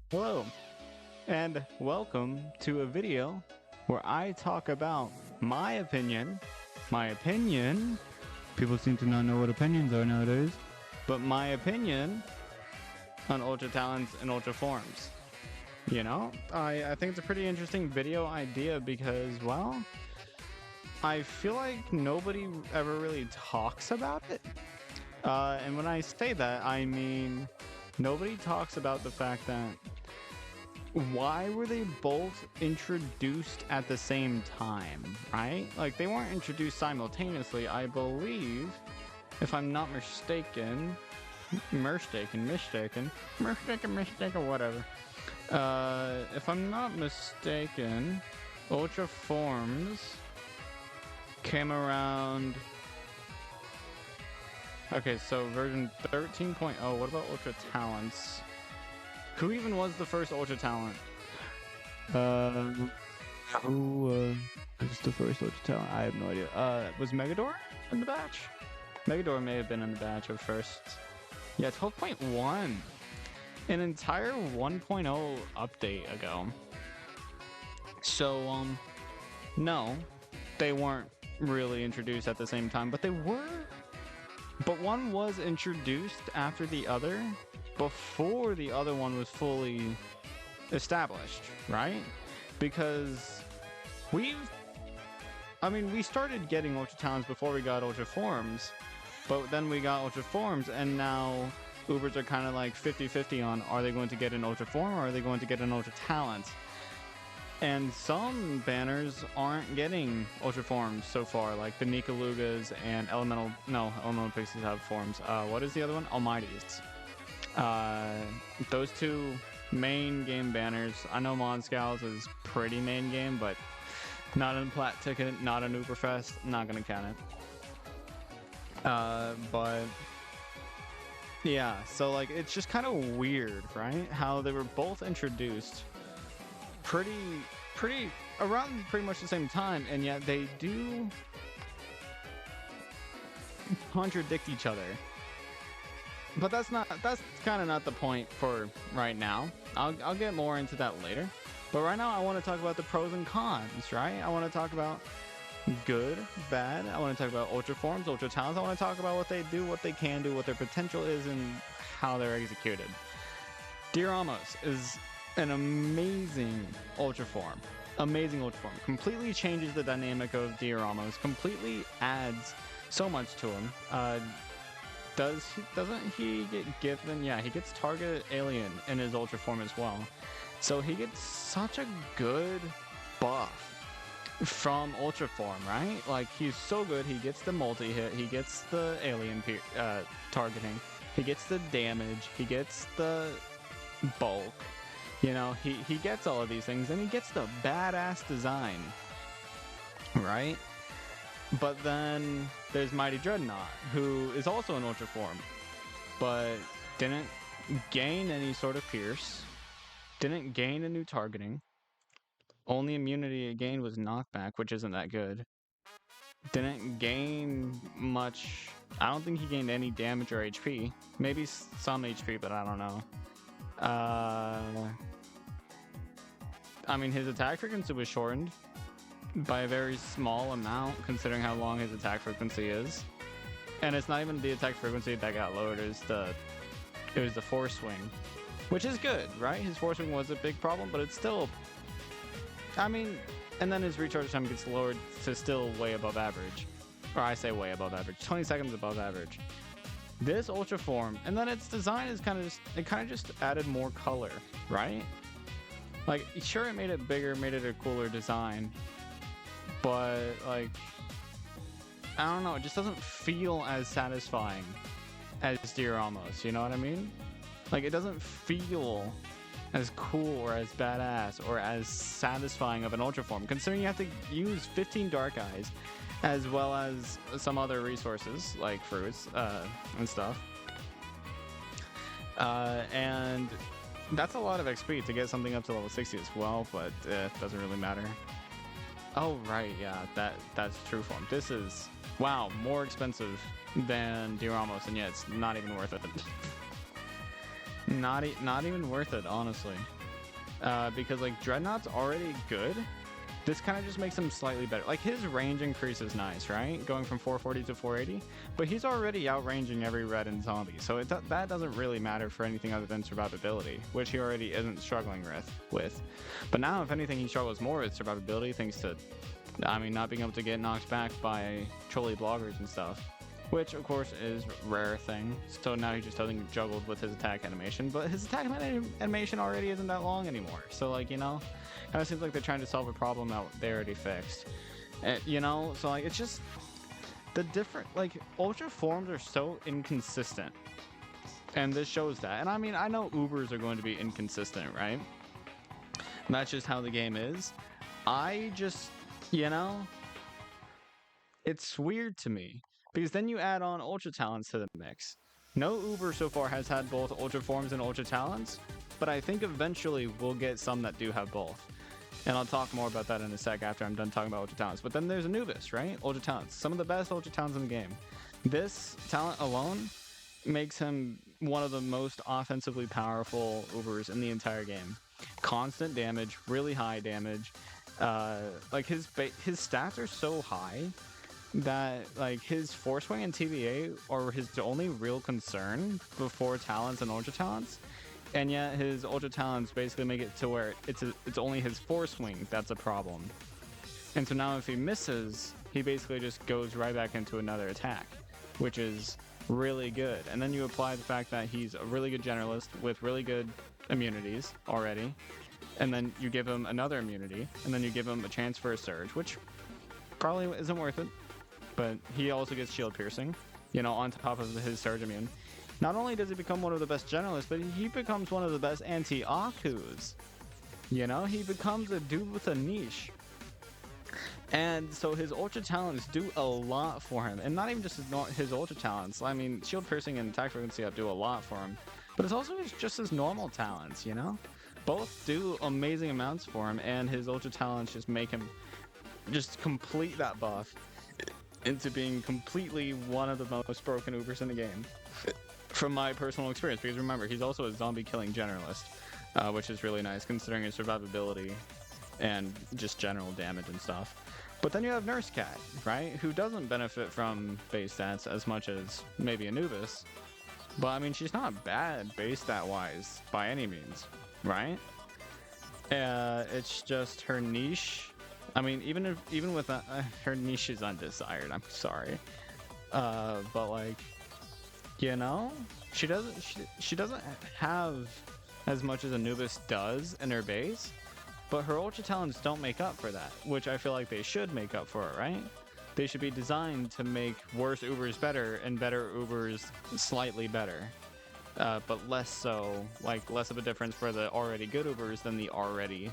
Hello, and welcome to a video where I talk about my opinion. My opinion. People seem to not know what opinions are nowadays, but my opinion on Ultra Talents and Ultra Forms. You know, I think it's a pretty interesting video idea because, well, I feel like nobody ever really talks about it. And when I say that, I mean nobody talks about the fact that why were they both introduced at the same time, right? Like, they weren't introduced simultaneously, I believe, if I'm not mistaken, mistaken, whatever. If I'm not mistaken, Ultra Forms came around... Okay, so version 13.0, what about Ultra Talents? Who even was the first Ultra Talent? Who was the first Ultra Talent? I have no idea. Was Megador in the batch? Megador may have been in the batch of first. Yeah, 12.1. An entire 1.0 update ago. So, no, they weren't really introduced at the same time, but they were. But one was introduced after the other, before the other one was fully established, right? Because we started getting Ultra Talents before we got Ultra Forms, but then we got Ultra Forms, and now Ubers are kind of like 50-50 on are they going to get an Ultra Form or are they going to get an Ultra Talent? And some banners aren't getting Ultra Forms so far, like the Nikalugas and Elemental Pixies have forms. What is the other one? Almighties. Those two main game banners. I know Monscow's is pretty main game, but not in Plat Ticket, not in Uberfest, not gonna count it. But yeah, so like it's just kind of weird, right? How they were both introduced pretty around pretty much the same time, and yet they do contradict each other. But that's kind of not the point for right now. I'll get more into that later. But right now I want to talk about the pros and cons, right? I want to talk about good, bad. I want to talk about Ultra Forms, Ultra Talents. I want to talk about what they do, what they can do, what their potential is, and how they're executed. Dear Amos is an amazing Ultra Form. Amazing Ultra Form. Completely changes the dynamic of Dear Amos. Completely adds so much to him. Doesn't he get given? Yeah, he gets targeted alien in his Ultra Form as well. So he gets such a good buff from Ultra Form, right? Like, he's so good. He gets the multi-hit. He gets the alien targeting. He gets the damage. He gets the bulk. You know, he gets all of these things, and he gets the badass design, right? But then there's Mighty Dreadnought, who is also an Ultra Form, but didn't gain any sort of pierce, didn't gain a new targeting. Only immunity it gained was knockback, which isn't that good. Didn't gain much. I don't think he gained any damage or HP. Maybe some HP, but I don't know. I mean, his attack frequency was shortened by a very small amount, considering how long his attack frequency is. And it's not even the attack frequency that got lowered, it was the force swing, which is good, right? His force swing was a big problem, but it's still, I mean, and then his recharge time gets lowered to still way above average. Or I say way above average, 20 seconds above average. This Ultra Form, and then its design is kind of just added more color, right? Like, sure, it made it bigger, made it a cooler design, but like, I don't know, it just doesn't feel as satisfying as Dear Amos, you know what I mean? Like, it doesn't feel as cool or as badass or as satisfying of an Ultra Form, considering you have to use 15 Dark Eyes, as well as some other resources, like fruits, and stuff. And that's a lot of XP to get something up to level 60 as well, but it doesn't really matter. Oh, right, yeah, that's True Form. This is, wow, more expensive than Dear Amos, and yeah, it's not even worth it. Not even worth it, honestly. because like Dreadnought's already good. This kind of just makes him slightly better. Like his range increase is nice, right? Going from 440 to 480, but he's already outranging every red and zombie, so that doesn't really matter for anything other than survivability, which he already isn't struggling with. But now, if anything, he struggles more with survivability thanks to, I mean, not being able to get knocked back by trolly bloggers and stuff, which of course is a rare thing. So now he just doesn't get juggled with his attack animation, but his attack animation already isn't that long anymore. So like, you know, kind of seems like they're trying to solve a problem that they already fixed. You know, so like it's just the different, like ultra forms are so inconsistent, and this shows that. And I mean, I know Ubers are going to be inconsistent, right? And that's just how the game is. I just, you know, it's weird to me. Because then you add on Ultra Talents to the mix. No Uber so far has had both Ultra Forms and Ultra Talents, but I think eventually we'll get some that do have both. And I'll talk more about that in a sec after I'm done talking about Ultra Talents. But then there's Anubis, right? Ultra Talents. Some of the best Ultra Talents in the game. This talent alone makes him one of the most offensively powerful Ubers in the entire game. Constant damage, really high damage. Like his stats are so high that like his Force Swing and TVA are his only real concern before Talents and Ultra Talents, and yet his Ultra Talents basically make it to where it's only his Force Swing that's a problem. And so now if he misses, he basically just goes right back into another attack, which is really good. And then you apply the fact that he's a really good generalist with really good immunities already, and then you give him another immunity, and then you give him a chance for a surge, which probably isn't worth it. But he also gets shield piercing, you know, on top of his surge immune. Not only does he become one of the best generalists, but he becomes one of the best anti-Akus. You know, he becomes a dude with a niche. And so his Ultra Talents do a lot for him. And not even just his Ultra Talents. I mean, shield piercing and attack frequency up do a lot for him. But it's also just his normal talents, you know? Both do amazing amounts for him, and his Ultra Talents just make him just complete that buff into being completely one of the most broken Ubers in the game, from my personal experience. Because remember, he's also a zombie killing generalist, which is really nice considering his survivability and just general damage and stuff. But then you have Nurse Cat, right, who doesn't benefit from base stats as much as maybe Anubis, but I mean, she's not bad base stat wise by any means, right? It's just her niche. I mean, even with that, her niche is undesired. I'm sorry, but like, you know, she doesn't have as much as Anubis does in her base, but her Ultra Talents don't make up for that, which I feel like they should make up for it, right? They should be designed to make worse Ubers better and better Ubers slightly better, but less so, like less of a difference for the already good Ubers than the already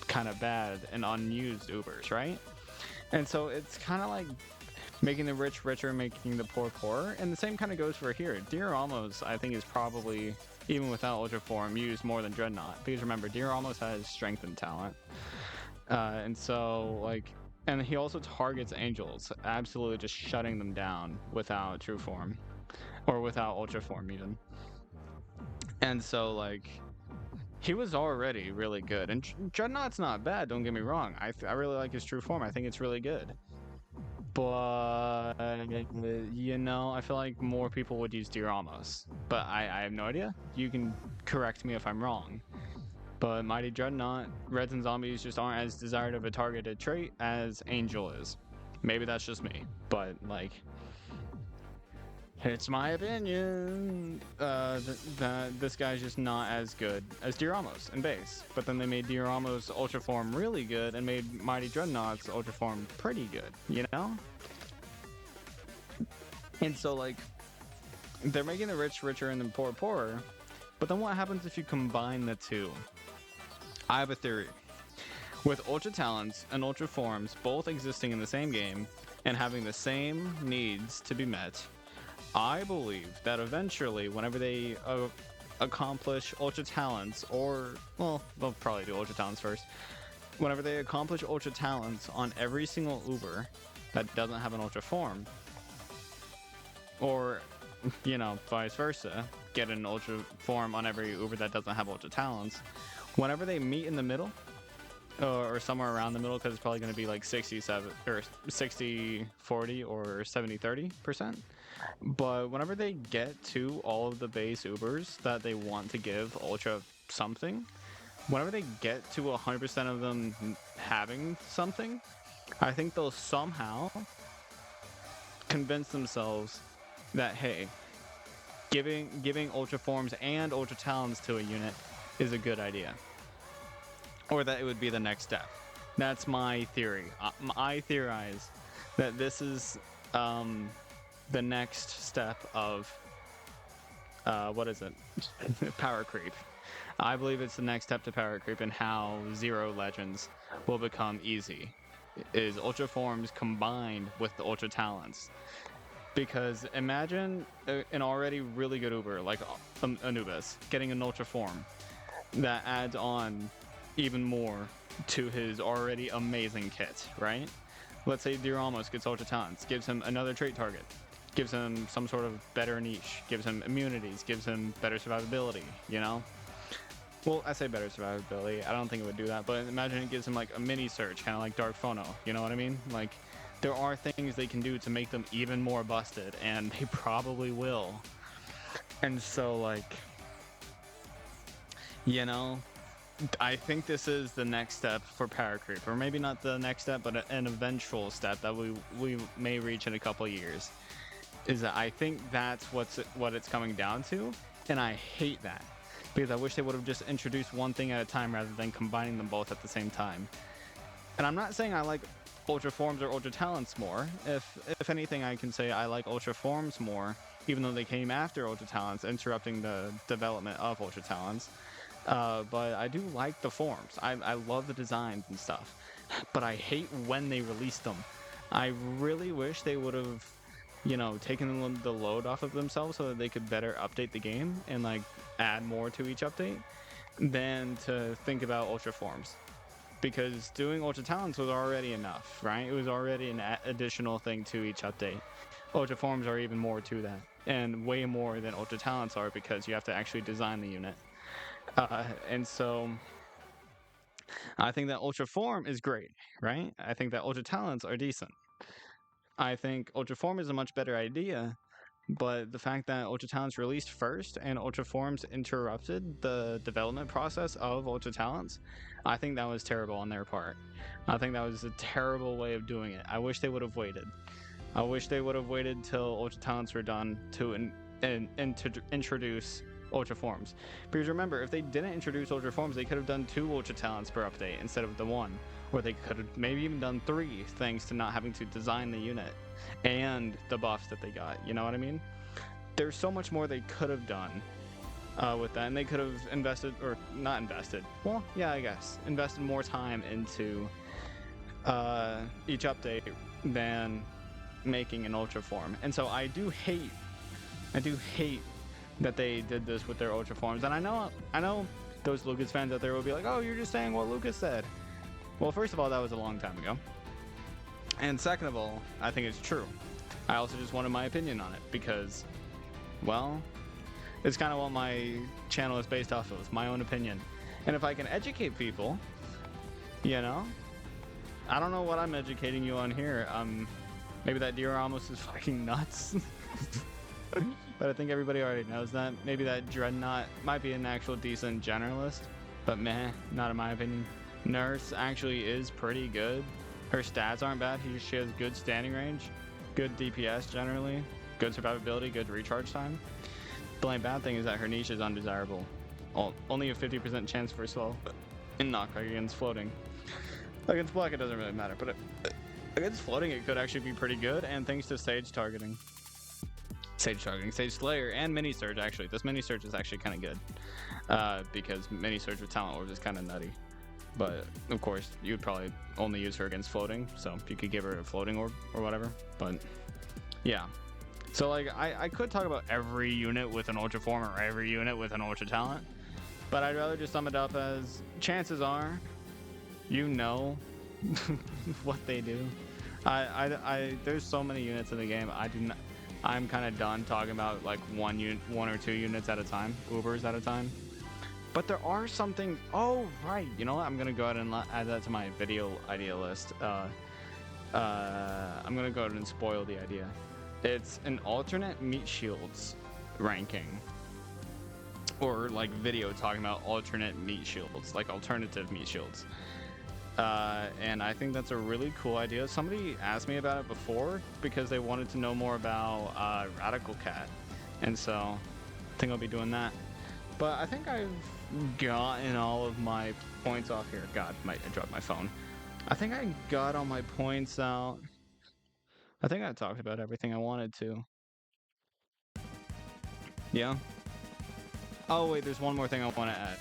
kind of bad and unused Ubers, right? And so it's kind of like making the rich richer, making the poor poorer, and the same kind of goes for here. Dear Almost, I think, is probably, even without Ultra Form, used more than Dreadnought, because remember, Dear Almost has strength and talent, and so like, and he also targets Angels, absolutely just shutting them down without True Form, or without Ultra Form even. And so like, he was already really good, and Dreadnought's not bad, don't get me wrong. I really like his True Form. I think it's really good, but you know, I feel like more people would use Dear Almost, but I have no idea. You can correct me if I'm wrong, but Mighty Dreadnought, Reds and Zombies just aren't as desired of a targeted trait as Angel is. Maybe that's just me, but like, it's my opinion that this guy's just not as good as Dear Almost in base. But then they made Dear Almost Ultra Form really good and made Mighty Dreadnought's Ultra Form pretty good, you know? And so like, they're making the rich richer and the poor poorer, but then what happens if you combine the two? I have a theory. With Ultra Talents and Ultra Forms both existing in the same game and having the same needs to be met, I believe that eventually, whenever they accomplish Ultra Talents, or, well, they'll probably do Ultra Talents first. Whenever they accomplish Ultra Talents on every single Uber that doesn't have an Ultra Form, or you know, vice versa, get an ultra form on every Uber that doesn't have ultra talents. Whenever they meet in the middle, or somewhere around the middle, because it's probably going to be like 67 or 60-40 or 70-30%. But whenever they get to all of the base Ubers that they want to give ultra something, whenever they get to 100% of them having something, I think they'll somehow convince themselves that, hey, giving ultra forms and ultra talents to a unit is a good idea, or that it would be the next step. That's my theory. I theorize that this is the next step of what is it? Power creep. I believe it's the next step to power creep, and how Zero Legends will become easy is ultra forms combined with the ultra talents. Because imagine an already really good Uber like Anubis getting an ultra form that adds on even more to his already amazing kit, right? Let's say Dear Almost gets ultra talents, gives him another trait target, gives him some sort of better niche, gives him immunities, gives him better survivability, you know? Well, I say better survivability. I don't think it would do that, but imagine it gives him like a mini search, kind of like Dark Phono. You know what I mean? Like, there are things they can do to make them even more busted, and they probably will. And so, like, you know, I think this is the next step for power creep, or maybe not the next step, but an eventual step that we may reach in a couple years. Is that I think that's what it's coming down to, and I hate that. Because I wish they would have just introduced one thing at a time rather than combining them both at the same time. And I'm not saying I like ultra forms or ultra talents more. If anything, I can say I like ultra forms more, even though they came after ultra talents, interrupting the development of ultra talents. But I do like the forms. I love the designs and stuff. But I hate when they release them. I really wish they would have, you know, taken the load off of themselves so that they could better update the game and like add more to each update than to think about ultra forms. Because doing ultra talents was already enough, right? It was already an additional thing to each update. Ultra forms are even more to that, and way more than ultra talents are, because you have to actually design the unit. And so I think that ultra form is great, right? I think that ultra talents are decent. I think ultra form is a much better idea, but the fact that ultra talents released first and ultra forms interrupted the development process of ultra talents, I think that was terrible on their part. I think that was a terrible way of doing it. I wish they would have waited. I wish they would have waited till ultra talents were done to introduce ultra forms. Because remember, if they didn't introduce ultra forms, they could have done 2 ultra talents per update instead of the 1. Or they could have maybe even done 3, thanks to not having to design the unit and the buffs that they got. You know what I mean? There's so much more they could have done with that, and they could have invested, or not invested. Well, yeah, I guess invested more time into each update than making an ultra form. And so I do hate that they did this with their ultra forms. And I know those Lucas fans out there will be like, "Oh, you're just saying what Lucas said." Well, first of all, that was a long time ago. And second of all, I think it's true. I also just wanted my opinion on it because, well, it's kind of what my channel is based off of, my own opinion. And if I can educate people, you know, I don't know what I'm educating you on here. Maybe that Deer Almost is fucking nuts. But I think everybody already knows that. Maybe that Dreadnought might be an actual decent generalist, but meh, not in my opinion. Nurse actually is pretty good. Her stats aren't bad. She has good standing range, good DPS generally, good survivability, good recharge time. The only bad thing is that her niche is undesirable. Only a 50% chance for slow in knockback against floating. Against block it doesn't really matter, but against floating it could actually be pretty good, and thanks to Sage targeting. Sage Slayer, and Mini Surge actually. This Mini Surge is actually kind of good because Mini Surge with Talent Orbs is kind of nutty. But of course, you would probably only use her against floating, so you could give her a floating orb or whatever. But yeah, so like I could talk about every unit with an ultra form or every unit with an ultra talent, but I'd rather just sum it up as chances are, you know, what they do. There's so many units in the game. I'm kind of done talking about like one or two units at a time, Ubers at a time. But there are something. Oh right, you know what? I'm gonna go ahead and add that to my video idea list. I'm gonna go ahead and spoil the idea. It's an alternate meat shields ranking, or like video talking about alternate meat shields, like alternative meat shields. And I think that's a really cool idea. Somebody asked me about it before because they wanted to know more about Radical Cat, and so I think I'll be doing that. But I think I've gotten all of my points off here. God, I dropped my phone. I think I got all my points out. I think I talked about everything I wanted to. Yeah. Oh wait, there's one more thing I want to add.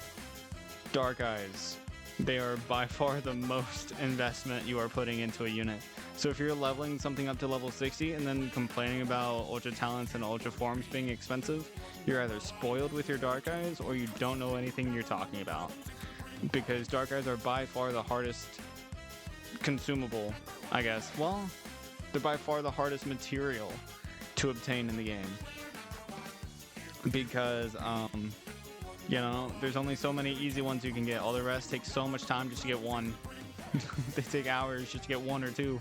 Dark Eyes. They are by far the most investment you are putting into a unit. So if you're leveling something up to level 60 and then complaining about Ultra Talents and Ultra Forms being expensive, you're either spoiled with your Dark Eyes or you don't know anything you're talking about. Because Dark Eyes are by far the hardest consumable, I guess. Well, they're by far the hardest material to obtain in the game. Because, you know, there's only so many easy ones you can get. All the rest take so much time just to get one. They take hours just to get one or two.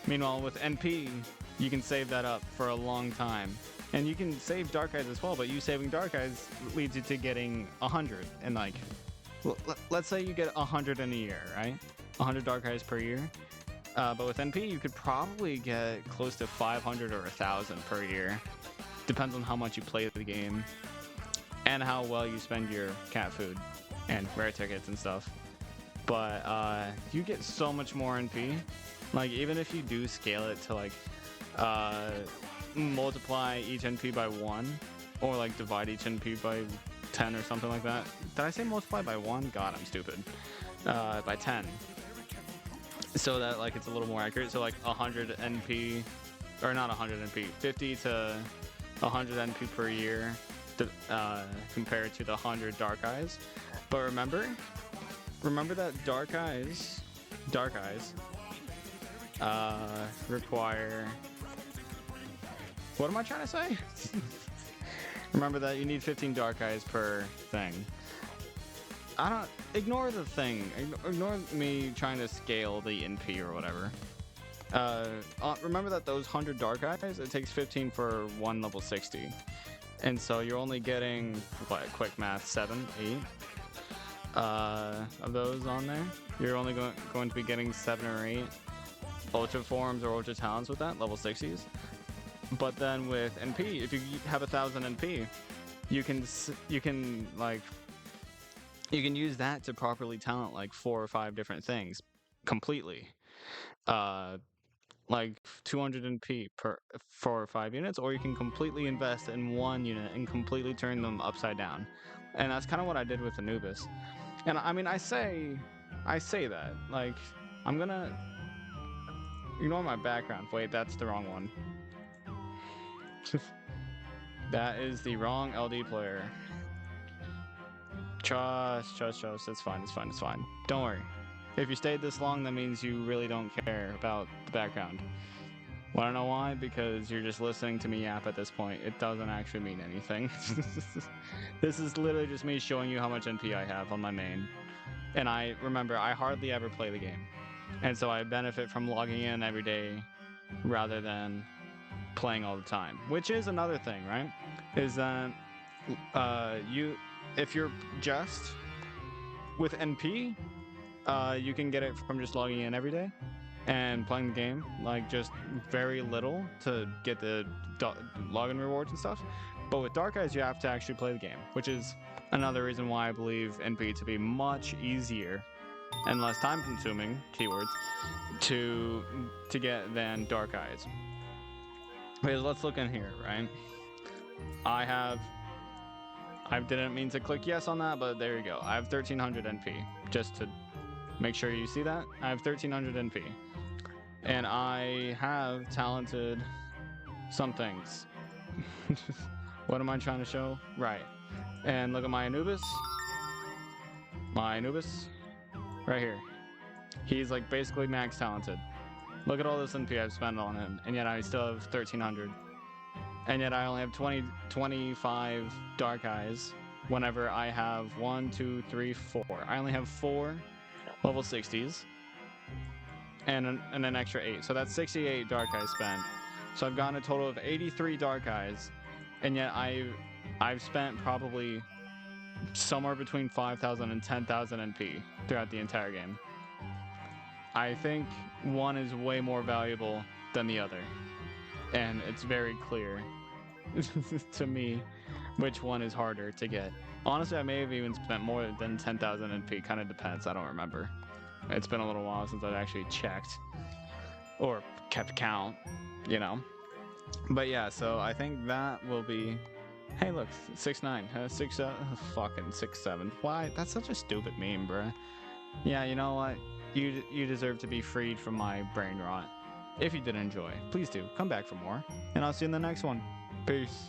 Meanwhile, with NP, you can save that up for a long time. And you can save Dark Eyes as well, but you saving Dark Eyes leads you to getting 100. And like, let's say you get 100 in a year, right? 100 Dark Eyes per year. But with NP, you could probably get close to 500 or 1,000 per year. Depends on how much you play the game. And how well you spend your cat food and rare tickets and stuff. But you get so much more NP. Like, even if you do scale it to like multiply each NP by 1, or like divide each NP by 10 or something like that. Did I say multiply by 1? God, I'm stupid. By 10. So that like it's a little more accurate. So like 100 NP, or not 100 NP, 50 to 100 NP per year. Compared to the 100 Dark Eyes. But remember that Dark Eyes require, what am I trying to say? Remember that you need 15 Dark Eyes per thing. Ignore the thing. Ignore me trying to scale the NP or whatever. Remember that those 100 Dark Eyes, it takes 15 for one level 60. And so you're only getting, what, quick math, 7, 8 of those on there. You're only going to be getting 7 or 8 Ultra Forms or Ultra Talents with that, level 60s. But then with NP, if you have 1,000 NP, you can use that to properly talent like 4 or 5 different things completely. Like 200 NP per 4 or 5 units, or you can completely invest in one unit and completely turn them upside down. And that's kind of what I did with Anubis. And I mean, I say that, like, I'm gonna ignore my background. Wait, that's the wrong one. That is the wrong LD player. Trust. It's fine. Don't worry. If you stayed this long, that means you really don't care about the background. Wanna know why? Because you're just listening to me yap at this point. It doesn't actually mean anything. This is literally just me showing you how much NP I have on my main. And I hardly ever play the game. And so I benefit from logging in every day rather than playing all the time. Which is another thing, right? Is that if you're just with NP, you can get it from just logging in every day and playing the game, like just very little to get the login rewards and stuff. But with Dark Eyes, you have to actually play the game, which is another reason why I believe NP to be much easier and less time-consuming, keywords, to get than Dark Eyes. Okay, let's look in here, right? I didn't mean to click yes on that, but there you go. I have 1,300 NP, just to make sure you see that. I have 1,300 NP. And I have talented some things. What am I trying to show? Right. And look at my Anubis. Right here. He's like basically max talented. Look at all this NP I've spent on him, and yet I still have 1,300. And yet I only have 25 dark eyes whenever I have 1, 2, 3, 4. I only have 4 level 60s and an extra 8. So that's 68 dark eyes spent. So I've gotten a total of 83 dark eyes, and yet I've spent probably somewhere between 5,000 and 10,000 NP throughout the entire game. I think one is way more valuable than the other, and it's very clear to me which one is harder to get. Honestly, I may have even spent more than 10,000 NP. Kind of depends. I don't remember. It's been a little while since I've actually checked or kept count, you know. But yeah, so I think that will be. Hey, look, 6'9", 6'7", fucking 6'7". Why? That's such a stupid meme, bruh. Yeah, you know what? You deserve to be freed from my brain rot. If you did enjoy, please do come back for more, and I'll see you in the next one. Peace.